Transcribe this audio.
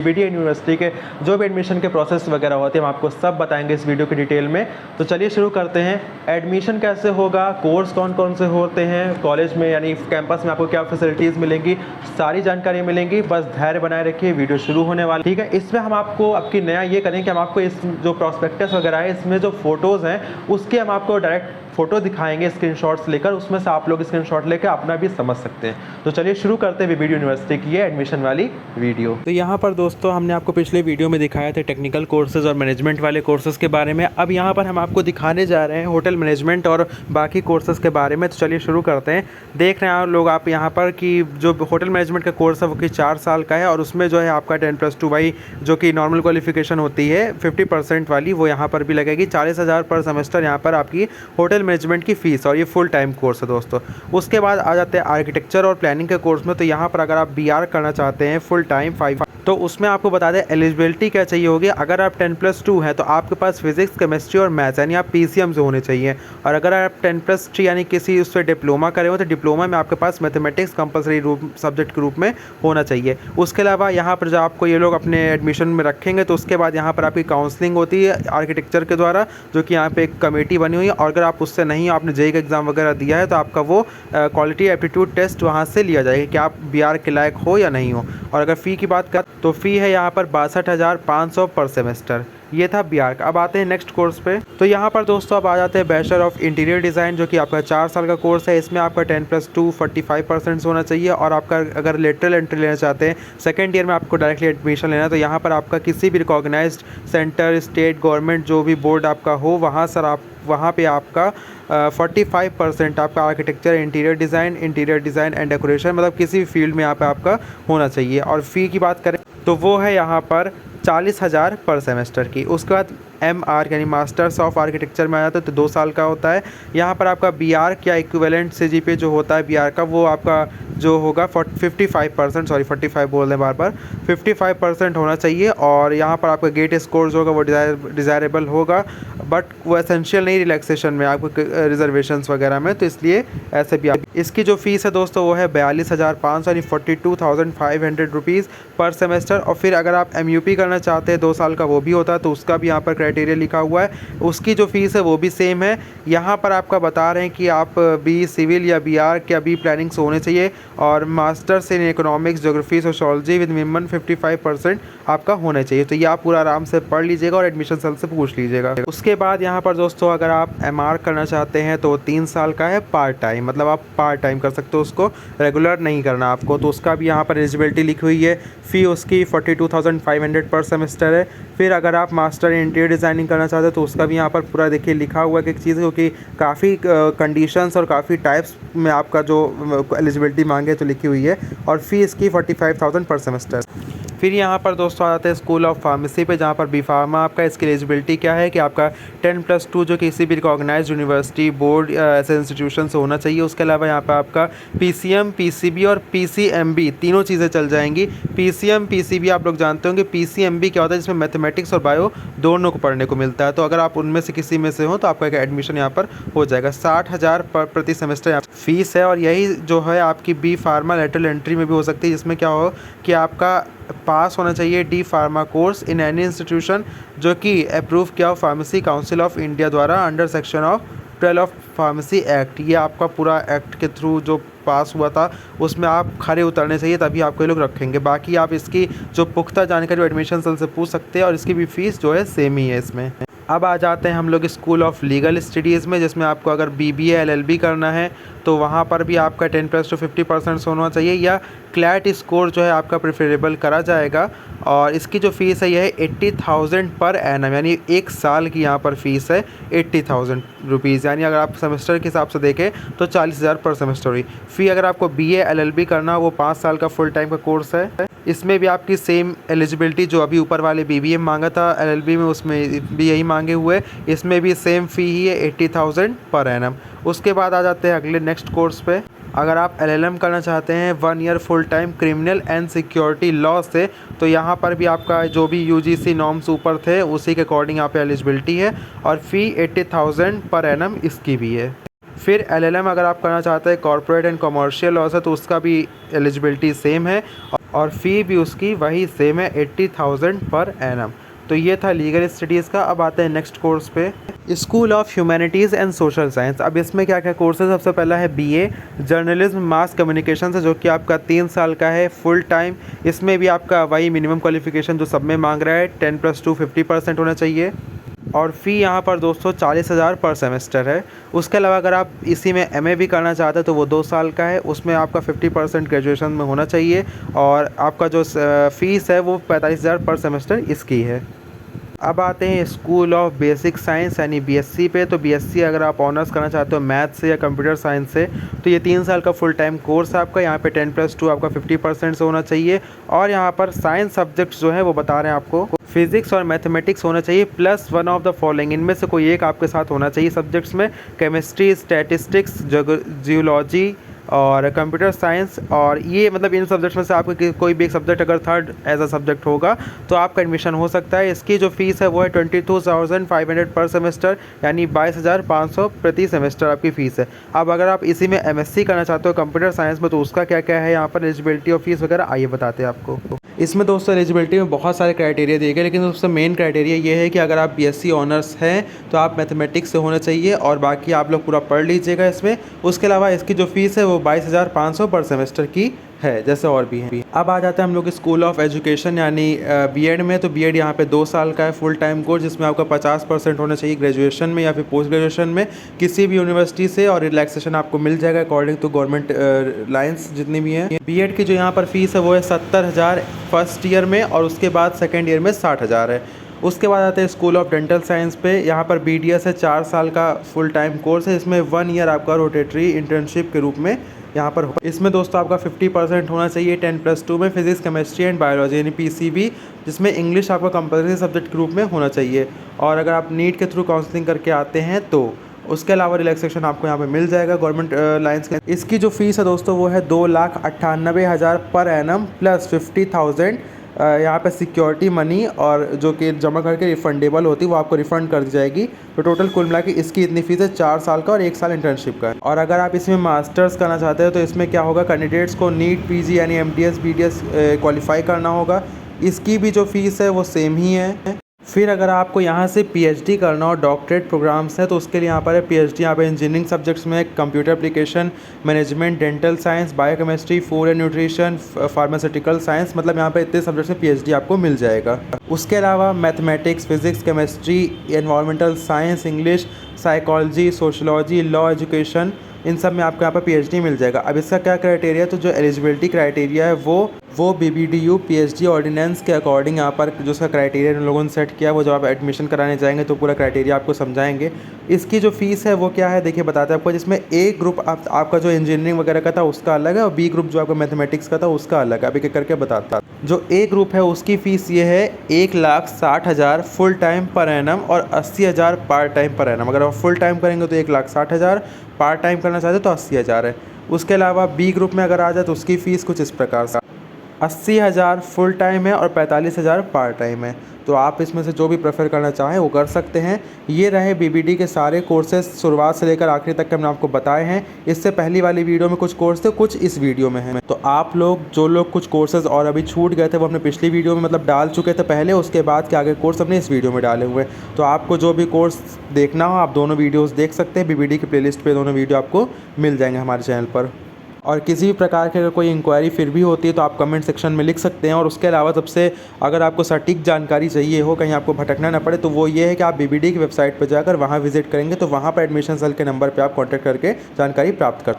BD university के जो भी एडमिशन के प्रोसेस वगैरह होते हैं हम आपको सब बताएंगे इस वीडियो की डिटेल में। तो चलिए शुरू करते हैं। एडमिशन कैसे होगा, कोर्स कौन कौन से होते हैं कॉलेज में, यानी कैंपस में आपको क्या फैसिलिटीज़ मिलेंगी, सारी जानकारी मिलेंगी। बस धैर्य बनाए रखिए, वीडियो शुरू होने वाली, ठीक है। इसमें हम आपको आपकी नया ये करें कि हम आपको इस जो प्रॉस्पेक्टस वगैरह है इसमें जो फोटोज़ हैं उसके हम आपको डायरेक्ट फोटो दिखाएंगे स्क्रीनशॉट्स लेकर, उसमें से आप लोग स्क्रीनशॉट लेकर अपना भी समझ सकते हैं। तो चलिए शुरू करते हैं बीडी यूनिवर्सिटी की ये एडमिशन वाली वीडियो। तो यहाँ पर दोस्तों हमने आपको पिछले वीडियो में दिखाया था टेक्निकल कोर्सेज और मैनेजमेंट वाले कोर्सेज के बारे में। अब यहाँ पर हम आपको दिखाने जा रहे हैं होटल मैनेजमेंट और बाकी कोर्सेज के बारे में। तो चलिए शुरू करते हैं। देख रहे हैं लोग आप यहाँ पर कि जो होटल मैनेजमेंट का कोर्स है वो कि 4 साल का है और उसमें जो है आपका 10+2 बाई जो कि नॉर्मल क्वालिफिकेशन होती है 50% वाली वो यहाँ पर भी लगेगी। 40,000 पर सेमेस्टर यहाँ पर आपकी होटल मैनेजमेंट की फ़ीस, और ये फुल टाइम कोर्स है दोस्तों। उसके बाद आ जाते हैं आर्किटेक्चर और प्लानिंग के कोर्स में। तो यहाँ पर अगर आप BR करना चाहते हैं फुल टाइम 5, तो उसमें आपको बता दें एलिजिबिलिटी क्या चाहिए होगी। अगर आप 10+2 है तो आपके पास फिजिक्स, केमिस्ट्री और मैथ्स यानी आप PCM से होने चाहिए। और अगर आप 10+3 यानी किसी उससे डिप्लोमा करे हो तो डिप्लोमा में आपके पास मैथमेटिक्स कंपलसरी सब्जेक्ट के रूप में होना चाहिए। उसके अलावा यहाँ पर जब आपको ये लोग अपने एडमिशन में रखेंगे तो उसके बाद यहाँ पर आपकी काउंसलिंग होती है आर्किटेक्चर के द्वारा, जो कि यहाँ पे एक कमेटी बनी हुई है। और अगर आप उससे नहीं, आपने JEE का एग्ज़ाम वगैरह दिया है तो आपका वो क्वालिटी एप्टीट्यूड टेस्ट वहाँ से लिया जाएगा कि आप BR के लायक हो या नहीं हो। और अगर फ़ी की बात कर तो फ़ी है यहाँ पर 62,500 पर सेमेस्टर। ये था BR का। अब आते हैं नेक्स्ट कोर्स पे। तो यहाँ पर दोस्तों अब आ जाते हैं बैचलर ऑफ इंटीरियर डिज़ाइन, जो कि आपका 4 साल का कोर्स है। इसमें आपका 10+2 45% होना चाहिए। और आपका अगर लेटरल एंट्री लेना चाहते हैं सेकेंड ईयर में आपको डायरेक्टली एडमिशन लेना है तो यहाँ पर आपका किसी भी रिकॉग्नाइज्ड सेंटर, स्टेट, गवर्नमेंट जो भी बोर्ड आपका हो वहाँ पे आपका 45% आपका architecture, interior design and decoration, मतलब किसी भी फील्ड में यहाँ पे आपका होना चाहिए। और फ़ी की बात करें तो वो है यहाँ पर 40,000 पर सेमेस्टर की। उसके बाद MR यानी मास्टर्स ऑफ आर्किटेक्चर में आ जाता है तो 2 साल का होता है। यहाँ पर आपका BR क्या इक्विवेलेंट CGPA जो होता है BR का वो आपका जो होगा 55%, सॉरी 45 बोल रहे हैं बार 55% होना चाहिए। और यहाँ पर आपका गेट स्कोर जो होगा वो डिज़ायरेबल होगा, बट वो एसेंशियल नहीं रिलैक्सेशन में आपको रिजर्वेशंस वगैरह में, तो इसलिए ऐसे भी इसकी जो फ़ीस है दोस्तों वो है 42,500 यानी 42,500 रुपीज़ पर सेमेस्टर। और फिर अगर आप MUP करना चाहते हैं 2 साल का वो भी होता है तो उसका भी यहाँ पर क्राइटेरिया लिखा हुआ है। उसकी जो फ़ीस है वो भी सेम है। यहाँ पर आपका बता रहे हैं कि आप BE सिविल या BR क्या BE प्लानिंग से होने चाहिए और masters in economics, geography, sociology with minimum 55% आपका होना चाहिए। तो ये आप पूरा आराम से पढ़ लीजिएगा और एडमिशन सेल से पूछ लीजिएगा। उसके बाद यहाँ पर दोस्तों अगर आप MR करना चाहते हैं तो 3 साल का है पार्ट टाइम, मतलब आप पार्ट टाइम कर सकते हो, उसको रेगुलर नहीं करना आपको। तो उसका भी यहाँ पर एलिजिबिलिटी लिखी हुई है। फ़ी उसकी 42,500 पर सेमेस्टर है। फिर अगर आप मास्टर इन इंटीरियर डिज़ाइनिंग करना चाहते हैं तो उसका भी यहाँ पर पूरा देखिए लिखा हुआ है एक चीज़, क्योंकि काफ़ी कंडीशंस और काफ़ी टाइप्स में आपका जो एलिजिबिलिटी मांगे तो लिखी हुई है। और फ़ी इसकी 45,000 पर सेमेस्टर। फिर यहाँ पर दोस्तों आ जाते हैं स्कूल ऑफ फार्मेसी पे, जहाँ पर B फार्मा आपका इसकी एलिजिबिलिटी क्या है कि आपका 10+2 जो किसी भी रिकॉग्नाइज्ड यूनिवर्सिटी, बोर्ड, ऐसे इंस्टीट्यूशन से होना चाहिए। उसके अलावा यहाँ पर आपका PCM, PCB और PCMB तीनों चीज़ें चल जाएंगी। PCM, PCB आप लोग जानते होंगे। PCMB क्या होता है, जिसमें मैथमेटिक्स और बायो दोनों को पढ़ने को मिलता है। तो अगर आप उनमें से किसी में से हो तो आपका एक एडमिशन यहाँ पर हो जाएगा। 60,000 प्रति सेमेस्टर यहाँ फीस है। और यही जो है आपकी B फार्मा लेटरल एंट्री में भी हो सकती है, जिसमें क्या हो कि आपका पास होना चाहिए D pharma course in any institution जो कि अप्रूव किया हो फार्मेसी काउंसिल ऑफ इंडिया द्वारा under section of 12 of pharmacy act. ये आपका पूरा एक्ट के थ्रू जो पास हुआ था उसमें आप खरे उतरने चाहिए, तभी आपको ये लोग रखेंगे। बाकी आप इसकी जो पुख्ता जानकारी एडमिशन सेल से पूछ सकते हैं और इसकी भी फ़ीस जो है सेम ही है इसमें। अब आ जाते हैं हम लोग स्कूल ऑफ लीगल स्टडीज़ में, जिसमें आपको अगर BBA LLB करना है तो वहाँ पर भी आपका 10+2 50% होना चाहिए, या क्लैट स्कोर जो है आपका प्रेफरेबल करा जाएगा। और इसकी जो फ़ीस है यह है 80,000 पर एनम, यानी 1 साल की यहाँ पर फ़ीस है 80,000 रुपीज़, यानी अगर आप सेमेस्टर के हिसाब से देखें तो 40,000 पर सेमेस्टर हुई। फ़ी अगर आपको BA LLB करना वो 5 साल का फुल टाइम का कोर्स है। इसमें भी आपकी सेम एलिजिबिलिटी जो अभी ऊपर वाले BBA में मांगा था LLB में, उसमें भी यही मांगे हुए। इसमें भी सेम फ़ी ही है 80,000 पर एनम। उसके बाद आ जाते हैं अगले नेक्स्ट कोर्स पे। अगर आप LLM करना चाहते हैं 1 year full time criminal and security law से, तो यहाँ पर भी आपका जो भी UGC नॉर्म्स ऊपर थे उसी के अकॉर्डिंग यहाँ पे एलिजिबिलिटी है। और फ़ी 80,000 पर एनम इसकी भी है। फिर LLM अगर आप करना चाहते हैं कॉर्पोरेट एंड कमर्शियल लॉ से तो उसका भी एलिजिबिलिटी सेम है। और फ़ी भी उसकी वही सेम है 80,000 पर एनम। तो ये था लीगल स्टडीज़ का। अब आते हैं नेक्स्ट कोर्स पे, school of humanities and social science. अब इसमें क्या क्या कोर्स है, सबसे पहला है बीए जर्नलिज्म मास कम्युनिकेशन से, जो कि आपका 3 साल का है फुल टाइम। इसमें भी आपका वही मिनिमम क्वालिफिकेशन जो सब में मांग रहा है 10+2 50% होना चाहिए। और फ़ी यहाँ पर दोस्तों 40,000 पर सेमेस्टर है। उसके अलावा अगर आप इसी में एमए भी करना चाहते हैं तो वो 2 साल का है, उसमें आपका 50% ग्रेजुएशन में होना चाहिए। और आपका जो फ़ीस है वो 45,000 पर सेमेस्टर इसकी है। अब आते हैं स्कूल ऑफ बेसिक साइंस यानी बीएससी पे। तो बीएससी अगर आप ऑनर्स करना चाहते हो मैथ से या कंप्यूटर साइंस से, तो ये 3 साल का फुल टाइम कोर्स है आपका। यहाँ पे 10+2 आपका 50% से होना चाहिए। और यहाँ पर साइंस सब्जेक्ट्स जो है वो बता रहे हैं आपको, फिजिक्स और मैथमेटिक्स होना चाहिए +1 ऑफ द फॉलोइंग, इनमें से कोई एक आपके साथ होना चाहिए सब्जेक्ट्स में। केमिस्ट्री, स्टैटिस्टिक्स, जियोलॉजी और कंप्यूटर साइंस। और ये मतलब इन सब्जेक्ट्स में से आपको कोई भी एक सब्जेक्ट अगर थर्ड एज अ सब्जेक्ट होगा तो आपका एडमिशन हो सकता है। इसकी जो फीस है वो है 22,500 पर सेमेस्टर, यानी 22,500 प्रति सेमेस्टर आपकी फ़ीस है। अब अगर आप इसी में एमएससी करना चाहते हो कंप्यूटर साइंस में, तो उसका क्या क्या है यहाँ पर एलिजिबिलिटी और फीस वगैरह, आइए बताते हैं आपको। इसमें दोस्तों एलिजिबिलिटी में बहुत सारे क्राइटेरिया दिए गए, लेकिन सबसे मेन क्राइटेरिया ये है कि अगर आप बीएससी ऑनर्स हैं तो आप मैथमेटिक्स से होना चाहिए, और बाकी आप लोग पूरा पढ़ लीजिएगा इसमें। उसके अलावा इसकी जो फीस है वो 22,500 पर सेमेस्टर की है, जैसे और भी हैं। अब आ जाते हैं हम लोग स्कूल ऑफ एजुकेशन यानी बीएड में। तो बीएड यहाँ पे 2 साल का है फुल टाइम कोर्स, जिसमें आपका 50% होना चाहिए ग्रेजुएशन में या फिर पोस्ट ग्रेजुएशन में किसी भी यूनिवर्सिटी से, और रिलैक्सेशन आपको मिल जाएगा अकॉर्डिंग टू गवर्नमेंट लाइन्स जितनी भी हैं। बीएड की जो यहाँ पर फीस है वो है 70,000 फर्स्ट ईयर में, और उसके बाद सेकेंड ईयर में 60,000 है। उसके बाद आते हैं स्कूल ऑफ डेंटल साइंस पे। यहाँ पर बीडीएस है, 4 साल का फुल टाइम कोर्स है। इसमें 1 ईयर आपका रोटेटरी इंटर्नशिप के रूप में यहाँ पर होगा। इसमें दोस्तों आपका 50% होना चाहिए 10+2 में फिजिक्स, केमिस्ट्री एंड बायोलॉजी यानी पीसीबी, जिसमें इंग्लिश आपका कंपलसरी सब्जेक्ट के रूप में होना चाहिए। और अगर आप नीट के थ्रू काउंसलिंग करके आते हैं तो उसके अलावा रिलैक्सेशन आपको यहाँ पे मिल जाएगा गवर्नमेंट लाइन्स के। इसकी जो फीस है दोस्तों वो है 2,98,000 पर एनम प्लस 50,000 यहाँ पे सिक्योरिटी मनी, और जो कि जमा करके रिफंडेबल होती है वो आपको रिफ़ंड कर दी जाएगी। तो टोटल कुल मिला के इसकी इतनी फीस है 4 साल का और 1 साल इंटर्नशिप का। और अगर आप इसमें मास्टर्स करना चाहते हैं तो इसमें क्या होगा, कैंडिडेट्स को नीट पीजी यानी एमटीएस बीडीएस क्वालिफाई करना होगा। इसकी भी जो फीस है वो सेम ही है। फिर अगर आपको यहाँ से पीएचडी करना हो, डॉक्टरेट प्रोग्राम्स हैं, तो उसके लिए यहाँ पर है पीएचडी। यहाँ पर इंजीनियरिंग सब्जेक्ट्स में computer application management, dental science, biochemistry, food and nutrition, pharmaceutical science, मतलब यहाँ पर इतने सब्जेक्ट्स में पीएचडी आपको मिल जाएगा। उसके अलावा mathematics, physics, chemistry, environmental science, English, psychology, sociology, law, education, इन सब में आपको यहाँ पर पीएचडी मिल जाएगा। अब इसका क्या क्राइटेरिया, तो जो एलिजिबिलिटी क्राइटेरिया है वो बीबीडीयू पीएचडी ऑर्डिनेंस के अकॉर्डिंग यहाँ पर जो उसका क्राइटेरिया उन लोगों ने सेट किया, वो जब आप एडमिशन कराने जाएंगे तो पूरा क्राइटेरिया आपको समझाएंगे। इसकी जो फीस है वो क्या है देखिए बताते हैं आपको, जिसमें ए ग्रुप आपका जो इंजीनियरिंग वगैरह का था उसका अलग है, और बी ग्रुप जो आपका मैथमेटिक्स का था उसका अलग है। अभी क्या करके बताता, जो ए ग्रुप है उसकी फ़ीस ये है 1,60,000 फुल टाइम पर एनम और 80,000 पार्ट टाइम पर एनम। अगर आप फुल टाइम करेंगे तो 1,60,000, पार्ट टाइम करना चाहते तो 80,000 है। उसके अलावा बी ग्रुप में अगर आ जाए तो उसकी फ़ीस कुछ इस प्रकार से 80,000 फुल टाइम है और 45,000 पार्ट टाइम है। तो आप इसमें से जो भी प्रेफर करना चाहें वो कर सकते हैं। ये रहे बीबीडी के सारे कोर्सेज शुरुआत से लेकर आखिरी तक के हमने आपको बताए हैं। इससे पहली वाली वीडियो में कुछ कोर्स थे, कुछ इस वीडियो में हैं। तो आप लोग जो लोग कुछ कोर्सेज और अभी छूट गए थे वो अपने पिछली वीडियो में मतलब डाल चुके थे पहले, उसके बाद के आगे कोर्स अपने इस वीडियो में डाले हुए हैं। तो आपको जो भी कोर्स देखना हो आप दोनों वीडियोज़ देख सकते हैं। बीबीडी की प्लेलिस्ट पर दोनों वीडियो आपको मिल जाएंगे हमारे चैनल पर। और किसी भी प्रकार की अगर कोई इंक्वायरी फिर भी होती है तो आप कमेंट सेक्शन में लिख सकते हैं। और उसके अलावा सबसे अगर आपको सटीक जानकारी चाहिए हो, कहीं आपको भटकना ना पड़े, तो वो ये है कि आप बीबीडी की वेबसाइट पर जाकर वहाँ विजिट करेंगे तो वहाँ पर एडमिशन सेल के नंबर पर आप कॉन्टैक्ट करके जानकारी प्राप्त कर